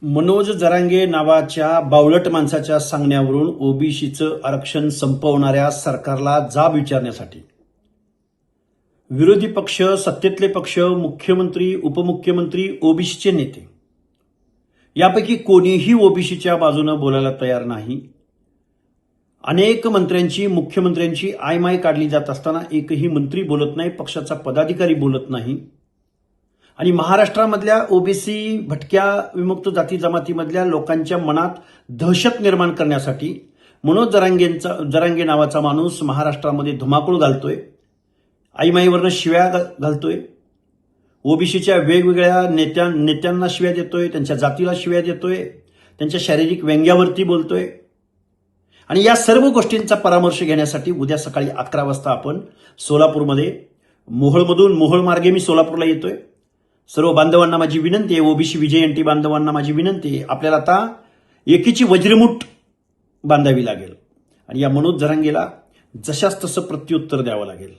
मनोज जरांगे नावाच्या बावळट माणसाच्या सांगण्यावरून ओबीसीचं आरक्षण संपवणाऱ्या सरकारला जाब विचारण्यासाठी विरोधी पक्ष, सत्तेतले पक्ष, मुख्यमंत्री, उपमुख्यमंत्री, ओबीसीचे नेते यापैकी कोणीही ओबीसीच्या बाजूने बोलायला तयार नाही. अनेक मंत्र्यांची, मुख्यमंत्र्यांची आयमाय काढली जात असताना एकही मंत्री बोलत नाही, पक्षाचा पदाधिकारी बोलत नाही. आणि महाराष्ट्रामधल्या ओबीसी, भटक्या, विमुक्त जाती जमातीमधल्या लोकांच्या मनात दहशत निर्माण करण्यासाठी मनोज जरांगे नावाचा माणूस महाराष्ट्रामध्ये धुमाकूळ घालतोय, आईमाईवरनं शिव्या घालतोय, ओबीसीच्या वेगवेगळ्या नेत्यांना शिव्या देतोय, त्यांच्या जातीला शिव्या देतोय, त्यांच्या शारीरिक व्यंग्यावरती बोलतोय. आणि या सर्व गोष्टींचा परामर्श घेण्यासाठी उद्या सकाळी 11 वाजता आपण सोलापूरमध्ये मोहोळ मार्गे मी सोलापूरला येतोय. सर्व बांधवांना माझी विनंती आहे, ओबीसी विजयंती बांधवांना माझी विनंती आहे, आपल्याला आता एकीची वज्रमुठ बांधावी लागेल आणि या मनोज जरांगेला जशास तसं प्रत्युत्तर द्यावं लागेल.